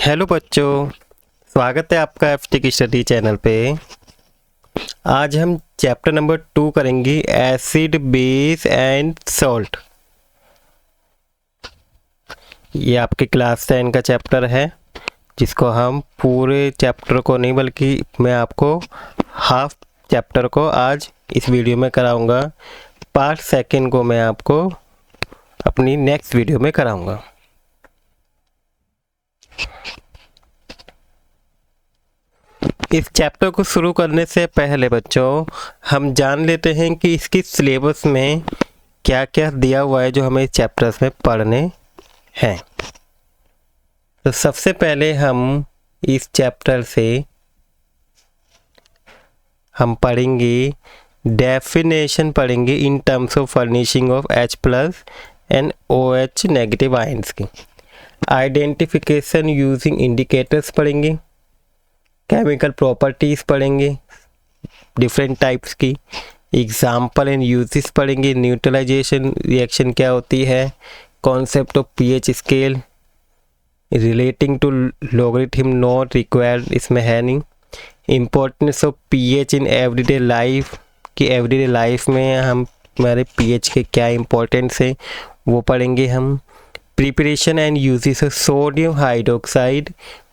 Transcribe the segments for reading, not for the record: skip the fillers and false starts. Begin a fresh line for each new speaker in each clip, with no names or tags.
Hello बच्चों, स्वागत है आपका एफटी स्टडी चैनल पे। आज हम चैप्टर नंबर 2 करेंगे, एसिड बेस एंड सॉल्ट। ये आपके क्लास 10 का चैप्टर है, जिसको हम पूरे चैप्टर को नहीं बल्कि मैं आपको हाफ चैप्टर को आज इस वीडियो में कराऊंगा। पार्ट सेकंड को मैं आपको अपनी नेक्स्ट वीडियो में कराऊंगा। इस चैप्टर को शुरू करने से पहले बच्चों हम जान लेते हैं कि इसकी सिलेबस में क्या क्या दिया हुआ है जो हमें इस चैप्टर्स में पढ़ने हैं। तो सबसे पहले हम इस चैप्टर से हम पढ़ेंगे डेफिनेशन पढ़ेंगे in terms of furnishing of H+ and OH negative ions की। आइडेंटिफिकेशन यूजिंग इंडिकेटर्स पढ़ेंगे। केमिकल प्रॉपर्टीज़ पढ़ेंगे डिफरेंट टाइप्स की। एग्जाम्पल एंड यूजेस पढ़ेंगे। न्यूट्रलाइजेशन रिएक्शन क्या होती है। Concept of pH scale relating to logarithm not required, इसमें है नहीं। Importance of pH in everyday life कि एवरीडे लाइफ में हम हमारे पीएच के क्या इंपॉर्टेंस है वो पढ़ेंगे हम। Preparation and uses of sodium hydroxide,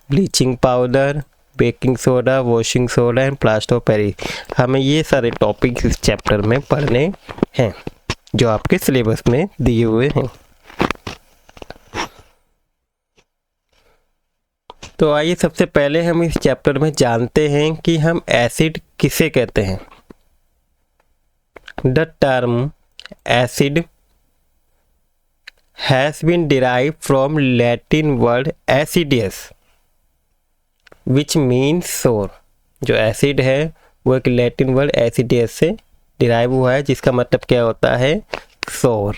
bleaching powder, baking soda, washing soda and plaster of Paris. हमें ये सारे टॉपिक्स इस चैप्टर में पढ़ने हैं जो आपके सिलेबस में दिए हुए हैं। तो आइए सबसे पहले हम इस चैप्टर में जानते हैं कि हम एसिड किसे कहते हैं। The term acid has been derived from Latin word acidus which means sour. जो एसिड है वो एक लैटिन वर्ड एसिडियस से डिराइव हुआ है, जिसका मतलब क्या होता है, सोर।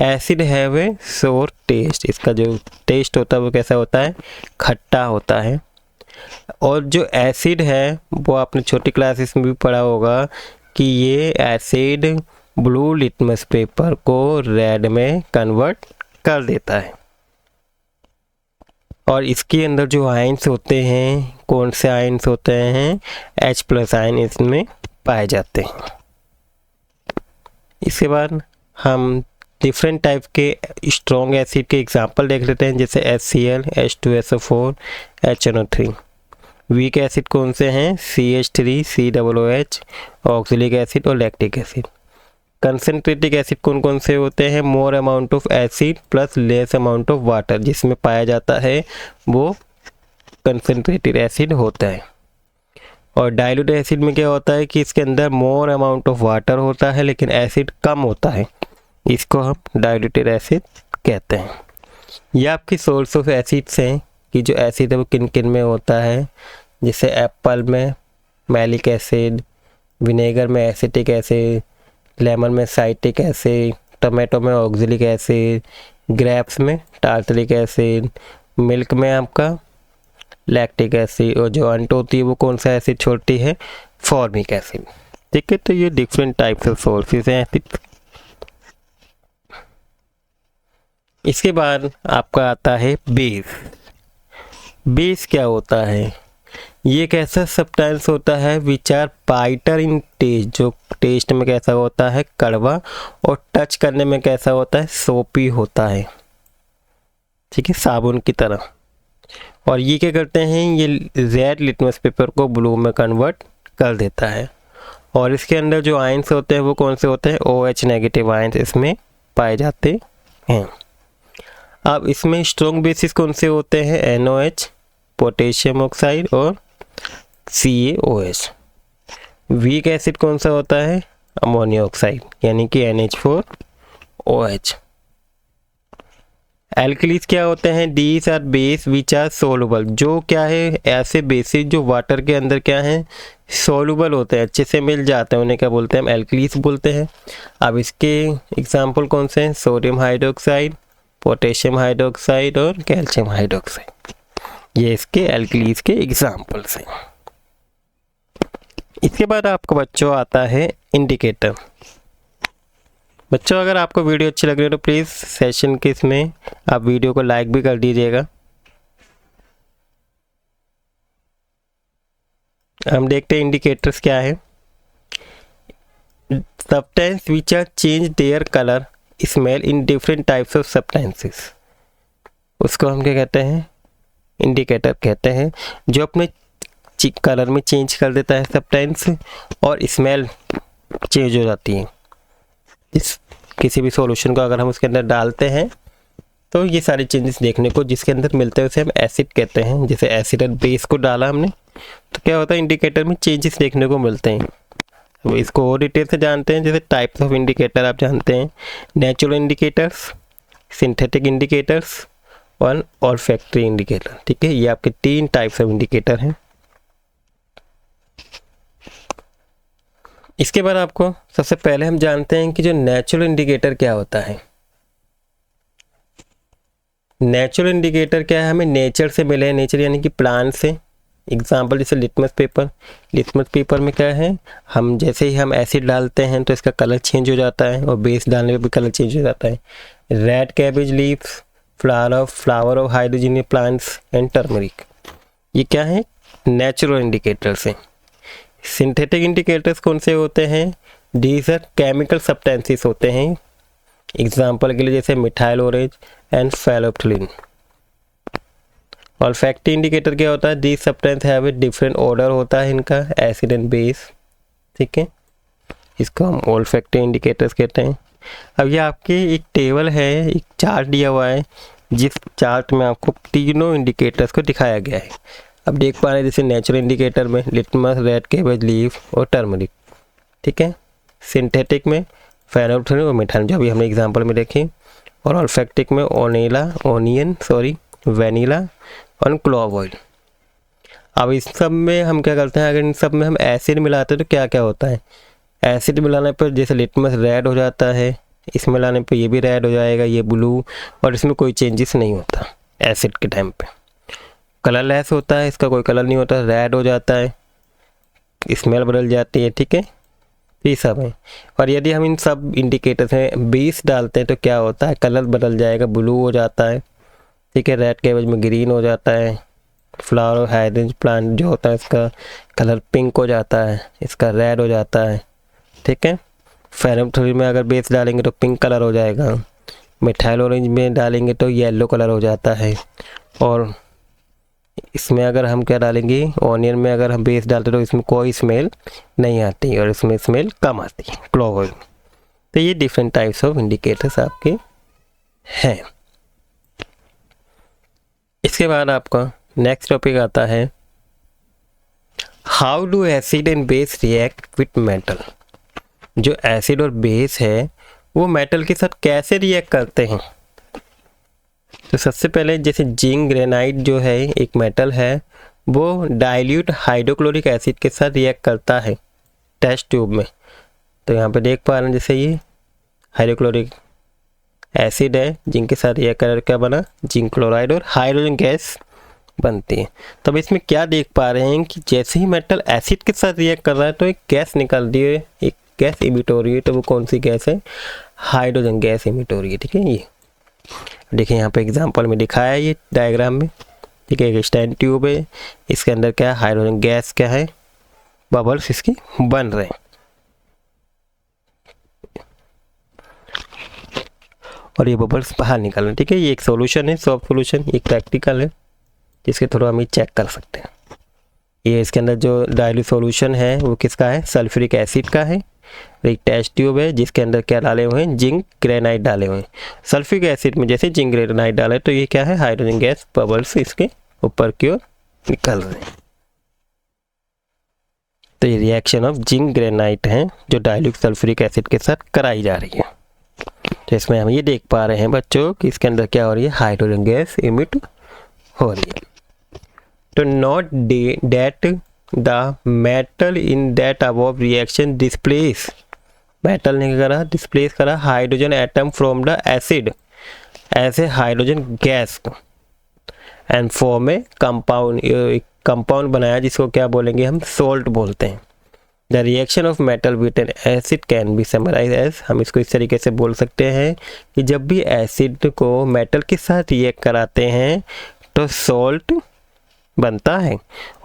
एसिड हैव ए सोर टेस्ट, इसका जो टेस्ट होता है वो कैसा होता है, खट्टा होता है। और जो एसिड है वो आपने छोटी क्लासेस में भी पढ़ा होगा कि ये एसिड ब्लू लिटमस पेपर को रेड में कन्वर्ट कर देता है। और इसके अंदर जो आयंस होते हैं, कौन से आयंस होते हैं, H+ आयन इसमें पाए जाते हैं। इसके बाद हम डिफरेंट टाइप के स्ट्रॉन्ग एसिड के एग्जांपल देख लेते हैं, जैसे HCl, H2SO4, HNO3। Weak acid कौन से हैं, CH3, COOH, ऑक्सिलिक एसिड और लैक्टिक एसिड। कंसनट्रेटिक एसिड कौन कौन से होते हैं, more amount of acid plus less amount of water, जिसमें पाया जाता है वो कंसनट्रेटेड एसिड होता है। और डाइल्यूटेड एसिड में क्या होता है कि इसके अंदर मोर अमाउंट ऑफ वाटर होता है लेकिन एसिड कम होता है, इसको हम डाइल्यूटेड एसिड कहते हैं। यह आपकी सोर्स ऑफ एसिड्स हैं कि जो एसिड है वो किन किन में होता है, जैसे एप्पल में मैलिक एसिड, विनेगर में एसिटिक एसिड, लेमन में साइट्रिक एसिड, टमाटो में ऑक्सिलिक एसिड, ग्रेप्स में टार्टरिक एसिड, मिल्क में आपका लैक्टिक एसिड, और जो अंट होती है वो कौन सा एसिड छोड़ती है, फॉर्मिक एसिड। ठीक है, तो ये डिफरेंट टाइप्स ऑफ सोर्सेज हैं एसिड। इसके बाद आपका आता है बेस। बेस क्या होता है, ये एक ऐसा सब्सटेंस होता है which are bitter in taste, जो टेस्ट में कैसा होता है, कड़वा, और टच करने में कैसा होता है, सोपी होता है। ठीक है, साबुन की तरह। और ये क्या करते हैं, ये रेड लिटमस पेपर को ब्लू में कन्वर्ट कर देता है। और इसके अंदर जो आयंस होते हैं वो कौन से होते हैं, OH नेगेटिव आयंस इसमें पाए जाते हैं। अब इसमें स्ट्रॉन्ग बेसिस कौन से होते हैं, NOH, पोटेशियम ऑक्साइड और CaOH। वीक एसिड कौन सा होता है, अमोनियम ऑक्साइड यानी कि NH4OH। एल्कलीज क्या होते हैं, these are base which are soluble, जो क्या है, ऐसे बेसिस जो वाटर के अंदर क्या है, सोलुबल होते हैं, अच्छे से मिल जाते हैं, उन्हें क्या बोलते हैं, हम एल्कलीज बोलते हैं। अब इसके एग्जाम्पल कौन से हैं, सोडियम हाइड्रोक्साइड, पोटेशियम हाइड्रोक्साइड और कैल्शियम हाइड्रोक्साइड, ये इसके एल्कलीज के एग्जाम्पल्स हैं। इसके बाद आपको बच्चों आता है इंडिकेटर। बच्चों अगर आपको वीडियो अच्छी लग रही है तो प्लीज़ सेशन के इसमें आप वीडियो को लाइक भी कर दीजिएगा। हम देखते हैं इंडिकेटर्स क्या है। Substance which are change their colour smell in different types of substances, उसको हम क्या कहते हैं, इंडिकेटर कहते हैं, जो अपने कलर में चेंज कर देता है सब्सटेंस और स्मेल चेंज हो जाती है। इस किसी भी सॉल्यूशन को अगर हम उसके अंदर डालते हैं तो ये सारे चेंजेस देखने को जिसके अंदर मिलते हैं उसे हम एसिड कहते हैं। जैसे एसिड और बेस को डाला हमने तो क्या होता है, इंडिकेटर में चेंजेस देखने को मिलते हैं। तो इसको और डिटेल से जानते हैं। जैसे टाइप्स ऑफ इंडिकेटर आप जानते हैं, नेचुरल इंडिकेटर्स, सिंथेटिक इंडिकेटर्स और फैक्ट्री इंडिकेटर। ठीक है, ये आपके 3 टाइप्स ऑफ इंडिकेटर हैं। इसके बाद आपको सबसे पहले हम जानते हैं कि जो नेचुरल इंडिकेटर क्या होता है। नेचुरल इंडिकेटर क्या है, हमें नेचर से मिले हैं, नेचर यानी कि प्लांट से। एग्जाम्पल जैसे लिटमस पेपर, लिटमस पेपर में क्या है, हम जैसे ही हम एसिड डालते हैं तो इसका कलर चेंज हो जाता है और बेस डालने पे भी कलर चेंज हो जाता है। Red cabbage leaves, flower of hydrogen plants and turmeric, ये क्या है, नेचुरल इंडिकेटर्स हैं। सिंथेटिक इंडिकेटर्स कौन से होते हैं, दीज आर केमिकल सब्सटेंसेस होते हैं। एग्जाम्पल के लिए जैसे मिथाइल ऑरेंज एंड फेलोफ्थलीन। और फैक्ट्री इंडिकेटर क्या होता है, these substance have a different order होता है इनका, एसिड एंड बेस। ठीक है, इसको हम ऑल्फैक्टरी इंडिकेटर्स कहते हैं। अब ये आपकी एक टेबल है, एक चार्ट दिया हुआ है, जिस चार्ट में आपको तीनों इंडिकेटर्स को दिखाया गया है। अब देख पा रहे हैं जैसे नेचुरल इंडिकेटर में लिटमस, रेड कैबेज लीफ और टर्मरिक। ठीक है, सिंथेटिक में फेनोल्फथलीन और मिथाइल, जो अभी हमने एग्जांपल में देखी। और ऑल्फैक्टिक में वेनिला और क्लोव ऑयल। अब इस सब में हम क्या करते हैं, अगर इन सब में हम एसिड मिलाते हैं तो क्या क्या होता है, एसिड मिलाने पर जैसे लिटमस रेड हो जाता है, इसमें मिलाने पर ये भी रेड हो जाएगा, ये ब्लू, और इसमें कोई चेंजेस नहीं होता। एसिड के टाइम पे कलरलेस होता है, इसका कोई कलर नहीं होता, रेड हो जाता है, स्मेल बदल जाती है। ठीक है, ये सब है। और यदि हम इन सब इंडिकेटर्स में बेस डालते हैं तो क्या होता है, कलर बदल जाएगा, ब्लू हो जाता है। ठीक है, रेड कैबेज में ग्रीन हो जाता है, फ्लावर हाइड्रेंज प्लांट जो होता है इसका कलर पिंक हो जाता है, इसका रेड हो जाता है। ठीक है, फेनोल्फथलीन में अगर बेस डालेंगे तो पिंक कलर हो जाएगा, मिथाइल ऑरेंज में डालेंगे तो येलो कलर हो जाता है। और इसमें अगर हम क्या डालेंगे, ऑनियन में अगर हम बेस डालते तो इसमें कोई स्मेल नहीं आती और इसमें स्मेल कम आती है, क्लोव ऑयल। तो ये डिफरेंट टाइप्स ऑफ इंडिकेटर्स आपके हैं। इसके बाद आपका नेक्स्ट टॉपिक आता है, how do acid and base react with metal. जो एसिड और बेस है वो मेटल के साथ कैसे रिएक्ट करते हैं। तो सबसे पहले जैसे जिंक ग्रेनाइट जो है एक मेटल है, वो डाइल्यूट हाइड्रोक्लोरिक एसिड के साथ रिएक्ट करता है टेस्ट ट्यूब में। तो यहाँ पे देख पा रहे हैं जैसे ये हाइड्रोक्लोरिक एसिड है, जिंक के साथ रिएक्ट कर क्या बना, जिंक क्लोराइड और हाइड्रोजन गैस बनती है। तो अब इसमें क्या देख पा रहे हैं कि जैसे ही मेटल एसिड के साथ रिएक्ट कर रहा है तो एक गैस निकल रही है, एक गैस इमिट हो रही है। तो वो कौन सी गैस है, हाइड्रोजन गैस इमिट हो रही है। ठीक है, ये देखिए यहाँ पे एग्जांपल में दिखाया है ये डायग्राम में। ठीक है, एक स्टैंड ट्यूब है, इसके अंदर क्या है, हाइड्रोजन गैस क्या है, बबल्स इसकी बन रहे हैं। और ये बबल्स बाहर निकल रहे हैं। ठीक है, ये एक सॉल्यूशन है, सॉफ्ट सॉल्यूशन, एक प्रैक्टिकल है जिसके थ्रू हम ये चेक कर सकते हैं। ये इसके अंदर जो डाइल्यूट सॉल्यूशन है वो किसका है, सल्फ्यूरिक एसिड का है। एक टेस्ट ट्यूब है जिसके अंदर क्या डाले हुए हैं, जिंक ग्रेनाइट डाले हुए हैं। सल्फ्यूरिक एसिड में जैसे जिंक ग्रेनाइट डाले तो ये क्या है, हाइड्रोजन गैस बबल्स इसके ऊपर की ओर निकल रहे हैं। तो ये रिएक्शन ऑफ जिंक ग्रेनाइट है जो डाइल्यूट सल्फ्यूरिक एसिड के साथ कराई जा रही है। तो इसमें हम ये देख पा रहे हैं बच्चों कि इसके अंदर क्या हो रही है, हाइड्रोजन गैस इमिट हो रही है। तो note that the metal in that above reaction displace, metal ने क्या करा, डिस्प्लेस करा hydrogen atom from the acid as a hydrogen gas and form a compound बनाया जिसको क्या बोलेंगे हम, सोल्ट बोलते हैं। The reaction of metal with an acid can be summarise as, हम इसको इस तरीके से बोल सकते हैं कि जब भी एसिड को मेटल के साथ रिएक्ट कराते हैं तो सोल्ट बनता है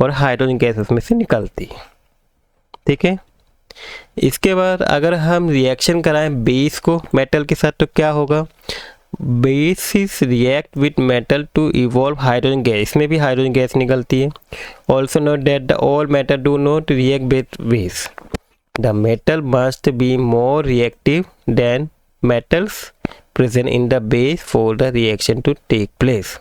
और हाइड्रोजन गैस उसमें से निकलती है। ठीक है, इसके बाद अगर हम रिएक्शन कराएं बेस को मेटल के साथ तो क्या होगा, bases react with metal to evolve hydrogen gas, इसमें भी हाइड्रोजन गैस निकलती है। Also note that the all metal do not react with base, the metal must be more reactive than metals present in the base for the reaction to take place.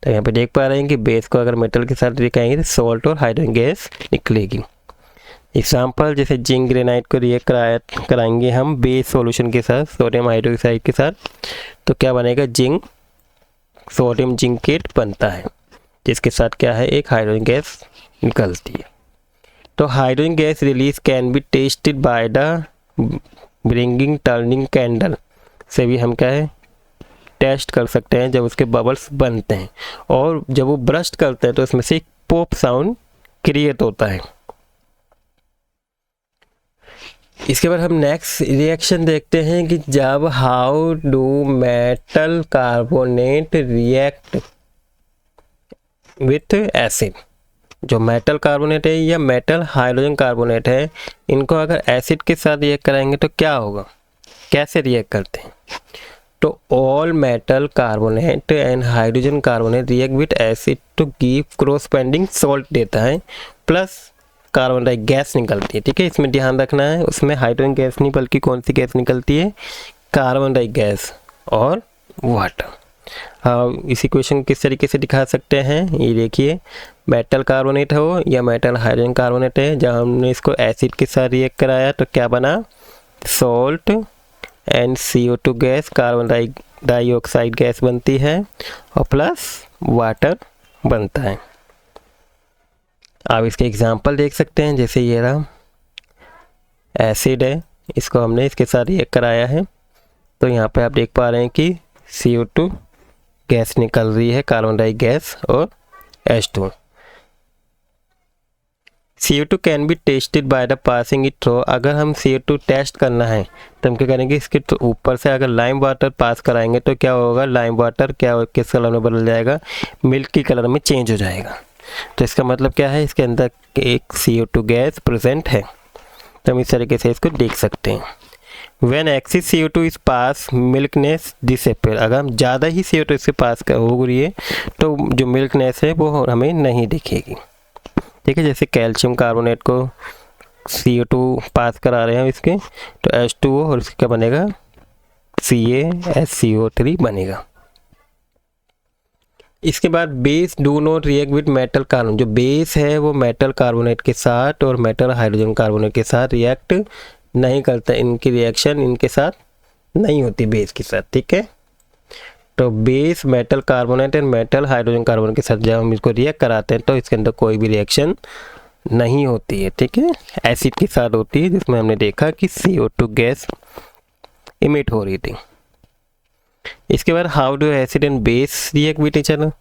तो यहाँ पे देख पा रहे हैं कि बेस को अगर मेटल के साथ रिएक्ट तो सॉल्ट और हाइड्रोजन गैस निकलेगी। एग्जाम्पल जैसे जिंक ग्रेनाइट को रिएक्ट कराएंगे हम बेस सॉल्यूशन के साथ सोडियम हाइड्रोक्साइड के साथ, तो क्या बनेगा, जिंक सोडियम जिंकेट बनता है, जिसके साथ क्या है, एक हाइड्रोजन गैस निकलती है। तो hydrogen gas release can be tested by the bringing turning candle से भी हम क्या है टेस्ट कर सकते हैं जब उसके बबल्स बनते हैं, और जब वो ब्रस्ट करते हैं तो उसमें से एक पॉप साउंड क्रिएट होता है। इसके बाद हम नेक्स्ट रिएक्शन देखते हैं कि जब how do metal carbonate react with acid, जो मेटल कार्बोनेट है या मेटल हाइड्रोजन कार्बोनेट है, इनको अगर एसिड के साथ रिएक्ट कराएंगे तो क्या होगा, कैसे रिएक्ट करते हैं। तो all metal carbonate and hydrogen carbonate react with acid to give corresponding salt देता है, प्लस कार्बन डाई गैस निकलती है। ठीक है, इसमें ध्यान रखना है, उसमें हाइड्रोजन गैस नहीं बल्कि कौन सी गैस निकलती है, कार्बन डाई गैस और वाटर। हाँ, इसी क्वेश्चन किस तरीके से दिखा सकते हैं, ये देखिए, मेटल कार्बोनेट हो या मेटल हाइड्रोजन कार्बोनेट है, जब हमने इसको एसिड के साथ रिएक्ट कराया तो क्या बना, salt and CO2 gas, carbon dioxide gas बनती है और प्लस वाटर बनता है। आप इसके एग्जांपल देख सकते हैं, जैसे ये रहा एसिड है, इसको हमने इसके साथ रिएक्ट कराया है, तो यहाँ पे आप देख पा रहे हैं कि CO2 गैस निकल रही है, कार्बन डाई गैस और H2। CO2 can be tested by the passing it through, अगर हम CO2 टेस्ट करना है तो हम क्या करेंगे, इसके ऊपर से अगर लाइम वाटर पास कराएंगे तो क्या होगा, लाइम वाटर क्या किस कलर में बदल जाएगा, मिल्की कलर में चेंज हो जाएगा। तो इसका मतलब क्या है, इसके अंदर एक CO2 गैस प्रेजेंट है, तो हम इस तरीके से इसको देख सकते हैं। When excess CO2 is pass, milkness disappear, अगर हम ज़्यादा ही CO2 इससे पास हो रही है तो जो मिल्कनेस है वो हमें नहीं दिखेगी। ठीक है, जैसे कैल्शियम कार्बोनेट को CO2 पास करा रहे हैं इसके, तो H2O और इसका क्या बनेगा, CaSCO3 बनेगा। इसके बाद base do not react with metal carbon, जो बेस है वो मेटल कार्बोनेट के साथ और मेटल हाइड्रोजन कार्बोनेट के साथ रिएक्ट नहीं करता, इनकी रिएक्शन इनके साथ नहीं होती बेस के साथ। ठीक है, तो base metal carbonate and metal hydrogen carbon के साथ जब हम इसको रिएक्ट कराते हैं तो इसके अंदर कोई भी रिएक्शन नहीं होती है। ठीक है, एसिड के साथ होती है, जिसमें हमने देखा कि CO2 गैस इमिट हो रही थी। इसके बाद how do acid and base react with each other,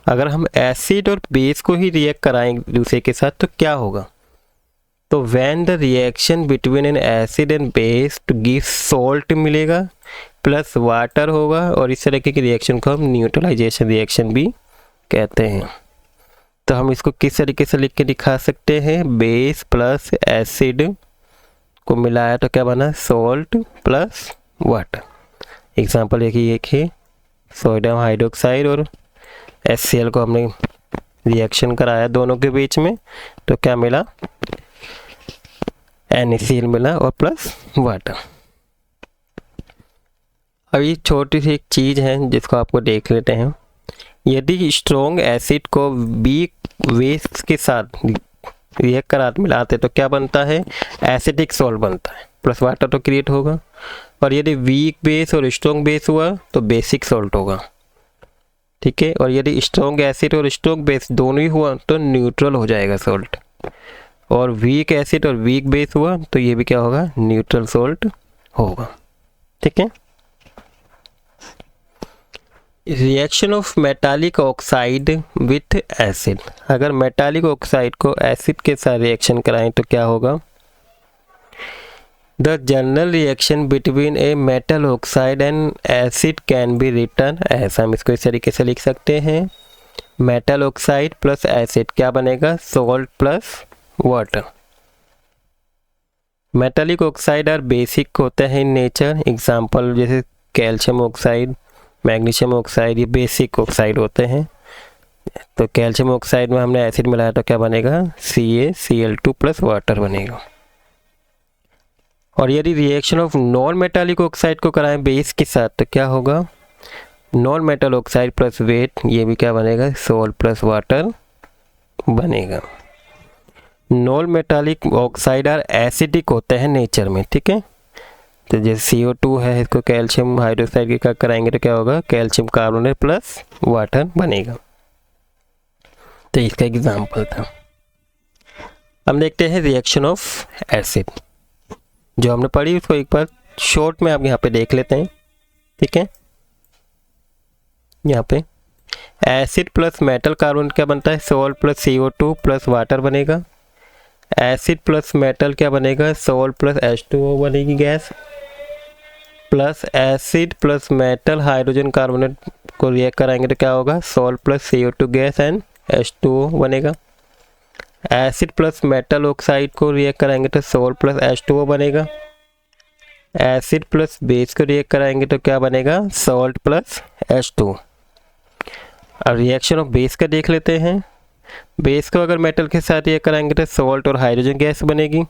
अगर हम एसिड और बेस को ही रिएक्ट कराएं दूसरे के साथ तो क्या होगा, तो when the reaction between an acid and base to give salt मिलेगा प्लस वाटर होगा, और इस तरीके की रिएक्शन को हम न्यूट्रलाइजेशन रिएक्शन भी कहते हैं। तो हम इसको किस तरीके से लिख के दिखा सकते हैं, बेस प्लस एसिड को मिलाया तो क्या बना, सॉल्ट प्लस वाटर। एग्जाम्पल देखिए, सोडियम हाइड्रोक्साइड और HCl को हमने रिएक्शन कराया दोनों के बीच में, तो क्या मिला, NaCl मिला और प्लस वाटर। अब ये छोटी सी एक चीज़ है जिसको आपको देख लेते हैं, यदि स्ट्रॉन्ग एसिड को वीक बेस के साथ रिएक्ट करा मिलाते तो क्या बनता है, एसिडिक सॉल्ट बनता है, प्लस वाटर तो क्रिएट होगा, और यदि वीक बेस और स्ट्रॉन्ग बेस हुआ तो बेसिक सॉल्ट होगा। ठीक है, और यदि स्ट्रॉन्ग एसिड और स्ट्रॉन्ग बेस दोनों ही हुआ तो न्यूट्रल हो जाएगा सॉल्ट, और वीक एसिड और वीक बेस हुआ तो ये भी क्या होगा, न्यूट्रल सॉल्ट होगा। ठीक है, reaction of metallic oxide with acid, अगर मेटालिक ऑक्साइड को एसिड के साथ रिएक्शन कराएं तो क्या होगा, the general reaction between a metal oxide and acid can be written, ऐसा हम इसको इस तरीके से लिख सकते हैं, मेटल ऑक्साइड प्लस एसिड क्या बनेगा, salt plus water. Metallic oxide और बेसिक होते हैं इन नेचर, एग्जांपल जैसे कैल्शियम ऑक्साइड, मैग्नीशियम ऑक्साइड, ये बेसिक ऑक्साइड होते हैं। तो कैल्शियम ऑक्साइड में हमने एसिड मिलाया तो क्या बनेगा, CaCl2 प्लस वाटर बनेगा। और यदि reaction of non metallic oxide को कराएं बेस के साथ तो क्या होगा, non metal oxide plus wet, ये भी क्या बनेगा, सॉल्ट प्लस वाटर बनेगा। नॉन मेटालिक ऑक्साइड और एसिडिक होते हैं नेचर में, ठीक है। तो जैसे CO2 है, इसको कैल्शियम हाइड्रोक्साइड के क्या कराएंगे तो क्या होगा, कैल्शियम कार्बोनेट प्लस वाटर बनेगा। तो इसका एग्जाम्पल था। हम देखते हैं रिएक्शन ऑफ एसिड, जो हमने पढ़ी उसको एक बार शॉर्ट में आप यहाँ पे देख लेते हैं, ठीक है। यहाँ पे एसिड प्लस मेटल कार्बोनेट क्या बनता है, salt plus CO2 plus water बनेगा। एसिड प्लस मेटल क्या बनेगा, सॉल्ट प्लस H2O बनेगी gas, plus acid plus metal hydrogen carbonate को रिएक्ट कराएंगे तो क्या होगा, salt plus CO2 gas and H2O बनेगा। एसिड प्लस मेटल ऑक्साइड को रिएक्ट कराएंगे तो सॉल्ट प्लस H2O बनेगा। एसिड प्लस बेस को रिएक्ट कराएंगे तो क्या बनेगा, सॉल्ट प्लस H2O। अब रिएक्शन ऑफ बेस का देख लेते हैं। बेस को अगर मेटल के साथ रिएक्ट कराएंगे तो सॉल्ट और हाइड्रोजन गैस बनेगी।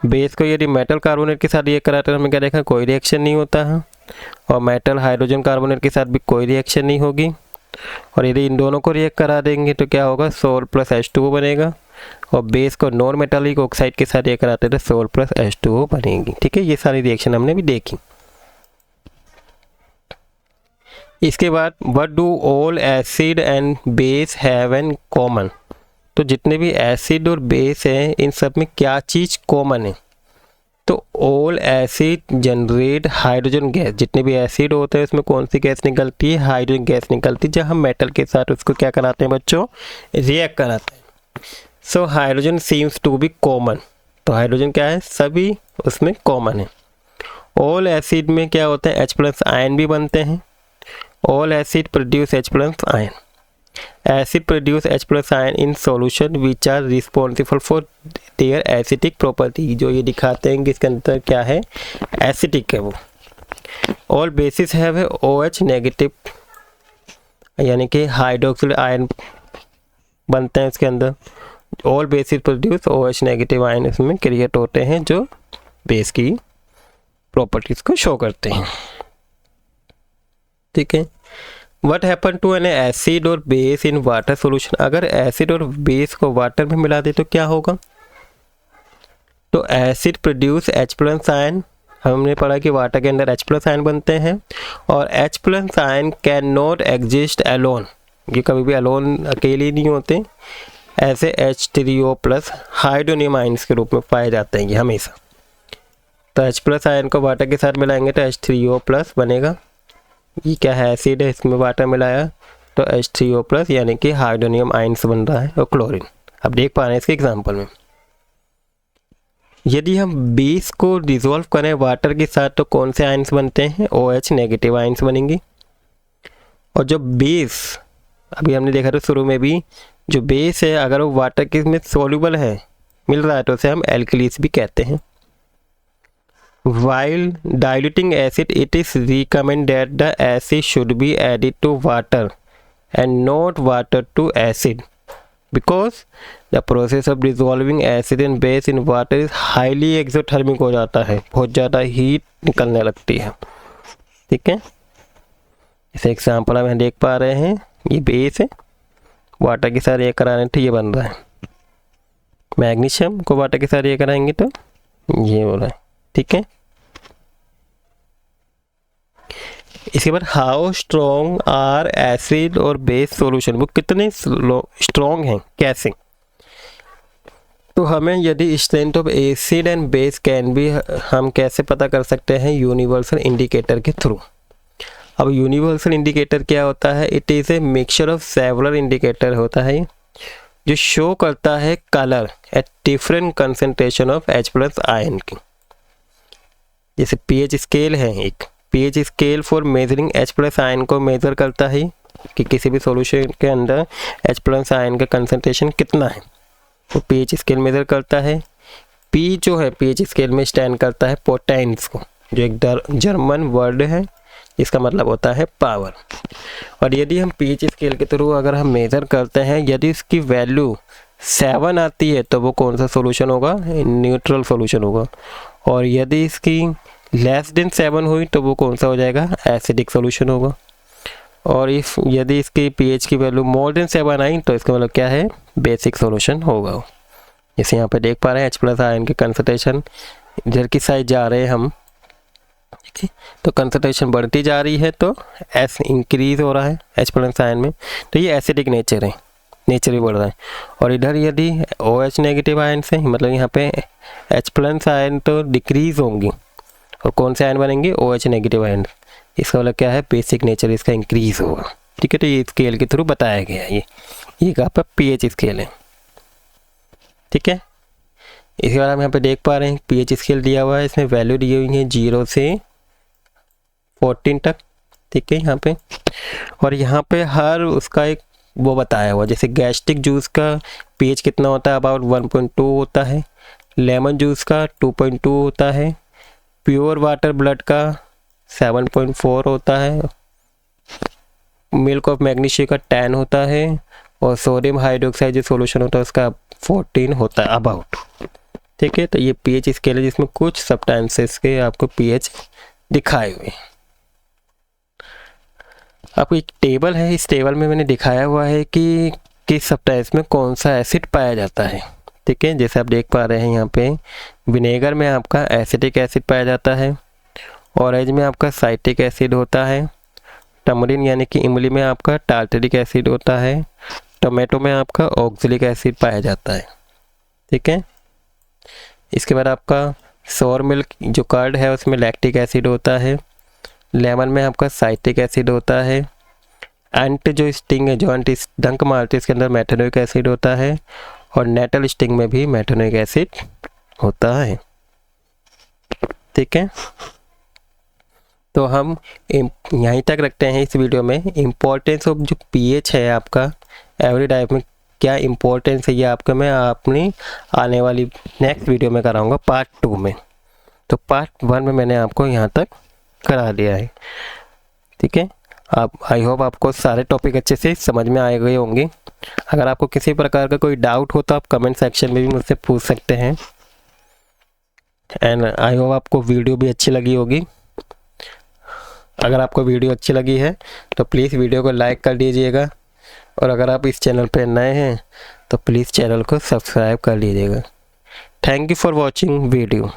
बेस को यदि मेटल कार्बोनेट के साथ रिएक्ट कराते हैं तो हमें क्या देखा, कोई रिएक्शन नहीं होता है। और मेटल हाइड्रोजन कार्बोनेट के साथ भी कोई रिएक्शन नहीं होगी। और यदि इन दोनों को रिएक्ट करा देंगे तो क्या होगा, सॉल्ट प्लस H2O बनेगा। और बेस को नॉन मेटालिक ऑक्साइड के साथ रिएक्ट कराते हैं तो सॉल्ट प्लस H2O बनेगी, ठीक है। ये सारी रिएक्शन हमने भी देखी। इसके बाद what do all acid and base have in common, तो जितने भी एसिड और बेस हैं इन सब में क्या चीज़ कॉमन है, तो all acid generate hydrogen gas. जितने भी एसिड होते हैं उसमें कौन सी गैस निकलती है, हाइड्रोजन गैस निकलती है, जब हम मेटल के साथ उसको क्या कराते हैं बच्चों, रिएक्ट कराते हैं। So hydrogen seems to be common, तो हाइड्रोजन क्या है, सभी उसमें कॉमन है। ऑल एसिड में क्या होते हैं, H+ आयन भी बनते हैं। All acid produce H+ ion. Acid produce H+ ion in solution which are responsible for their acidic property, जो ये दिखाते हैं कि इसके अंदर क्या है, एसिडिक है वो। All bases have OH negative, यानी कि हाइड्रोक्सिल आयन बनते हैं इसके अंदर। All bases produce OH negative ion इसमें क्रिएट होते हैं जो बेस की प्रॉपर्टीज को शो करते हैं, ठीक है। What happened to an acid और बेस इन वाटर सोल्यूशन, अगर एसिड और बेस को वाटर में मिला दे तो क्या होगा, तो एसिड प्रोड्यूस H+ आयन, हमने पढ़ा कि वाटर के अंदर H+ आयन बनते हैं। और H+ ion can not exist alone, ये कभी भी अलोन अकेले नहीं होते, ऐसे H3O+ हाइड्रोनियम आयन्स के रूप में पाए जाते हैं ये हमेशा। तो H+ आयन को वाटर के साथ मिलाएंगे तो H3O+ बनेगा। ये क्या है, एसिड है, इसमें वाटर मिलाया तो H3O+, यानी कि हाइड्रोनियम आयन्स बन रहा है, और क्लोरीन। अब देख पा रहे हैं इसके एग्जांपल में, यदि हम बेस को डिसॉल्व करें वाटर के साथ तो कौन से आयन्स बनते हैं, OH नेगेटिव आयन्स बनेंगे। और जो बेस अभी हमने देखा था शुरू में भी, जो बेस है अगर वो वाटर के में सोल्यूबल है, मिल रहा है, तो उसे हम एल्कलीस भी कहते हैं। While diluting acid, it is recommended that the acid should be added to water and not water to acid, because the process of dissolving acid and base in water is highly exothermic हो जाता है, बहुत ज़्यादा heat निकलने लगती है, ठीक है। इसे एग्जाम्पल हम देख पा रहे हैं, ये बेस है, वाटर के साथ ये कराने तो ये बन रहा है, मैग्नीशियम को वाटर के साथ ये कराएंगे तो ये हो रहा है, ठीक है। इसके बाद हाउ स्ट्रॉन्ग आर एसिड और बेस सॉल्यूशन, वो कितने स्ट्रॉन्ग हैं, कैसे, तो हमें यदि strength of acid and base can be, हम कैसे पता कर सकते हैं, यूनिवर्सल इंडिकेटर के थ्रू। अब यूनिवर्सल इंडिकेटर क्या होता है, it is a mixture of several indicator होता है जो शो करता है colour at different concentration of H+ ion की। जैसे pH स्केल है, एक pH scale for measuring H+ ion को मेजर करता है, कि किसी भी सॉल्यूशन के अंदर H+ आयन का कंसंट्रेशन कितना है, वो pH स्केल मेजर करता है। P जो है pH स्केल में स्टैंड करता है पोटेंस को, जो एक जर्मन वर्ड है, इसका मतलब होता है पावर। और यदि हम pH स्केल के थ्रू अगर हम मेज़र करते हैं, यदि इसकी वैल्यू 7 आती है तो वो कौन सा सॉल्यूशन होगा, न्यूट्रल सॉल्यूशन होगा। और यदि इसकी लेस देन 7 हुई तो वो कौन सा हो जाएगा, एसिडिक सॉल्यूशन होगा। और यदि इसकी pH की वैल्यू मोर देन 7 आई तो इसका मतलब क्या है, बेसिक सॉल्यूशन होगा। जैसे यहाँ पे देख पा रहे हैं H+ आयन के कंसंट्रेशन इधर की साइड जा रहे हैं हम, ठीक है, तो कंसंट्रेशन बढ़ती जा रही है तो S इंक्रीज हो रहा है H+ आयन में, तो ये एसिडिक नेचर है, नेचर भी बढ़ रहा है। और इधर यदि OH नेगेटिव आयन से, मतलब यहाँ पे H+ आयन तो डिक्रीज होंगी और कौन से आयन बनेंगे, OH नेगेटिव आयन। इसका मतलब क्या है, बेसिक नेचर इसका इंक्रीज होगा, ठीक है। तो ये स्केल के थ्रू बताया गया है, ये आपका pH स्केल है, ठीक है। इसके बाद हम यहाँ पे देख पा रहे हैं pH स्केल दिया हुआ है, इसमें वैल्यू दी हुई है 0 से 14 तक, ठीक है यहाँ पे। और यहाँ पे हर उसका एक वो बताया हुआ, जैसे गैस्ट्रिक जूस का pH कितना होता है, अबाउट 1.2 होता है। लेमन जूस का 2.2 होता है। प्योर वाटर ब्लड का 7.4 होता है। मिल्क ऑफ मैग्नीशिया का 10 होता है। और सोडियम हाइड्रोक्साइड जो सोल्यूशन होता है उसका 14 होता है अबाउट, ठीक है। तो ये pH स्केल है जिसमें कुछ सब्सटेंसेस के आपको pH दिखाए हुए। आपको एक टेबल है, इस टेबल में मैंने दिखाया हुआ है कि किस सब्सटेंस में कौन सा एसिड पाया जाता है, ठीक है। जैसे आप देख पा रहे हैं यहाँ पे विनेगर में आपका एसिटिक एसिड पाया जाता है। ऑरेंज में आपका साइट्रिक एसिड होता है। टमरिन यानी कि इमली में आपका टार्टरिक एसिड होता है। टोमेटो में आपका ऑक्जेलिक एसिड पाया जाता है, ठीक है। इसके बाद आपका सोर मिल्क जो कर्ड है उसमें लैक्टिक एसिड होता है। लेमन में आपका साइट्रिक एसिड होता है। एंट जो स्टिंग है, जो एंटी डंक मारते हैं, इसके अंदर मेथनोइक एसिड होता है। और नेटल स्टिंग में भी मेथनोइक एसिड होता है, ठीक है। तो हम यहीं तक रखते हैं इस वीडियो में। इम्पोर्टेंस ऑफ जो pH है आपका एवरी डाइट में क्या इम्पोर्टेंस है, ये आपको मैं अपनी आने वाली नेक्स्ट वीडियो में कराऊंगा पार्ट 2 में। तो पार्ट 1 में मैंने आपको यहाँ तक करा दिया है, ठीक है। आप आई होप आपको सारे टॉपिक अच्छे से समझ में आए गए होंगे। अगर आपको किसी प्रकार का कोई डाउट हो तो आप कमेंट सेक्शन में भी मुझसे पूछ सकते हैं। एंड आई होप आपको वीडियो भी अच्छी लगी होगी। अगर आपको वीडियो अच्छी लगी है तो प्लीज़ वीडियो को लाइक कर दीजिएगा। और अगर आप इस चैनल पर नए हैं तो प्लीज़ चैनल को सब्सक्राइब कर लीजिएगा। Thank you for watching video.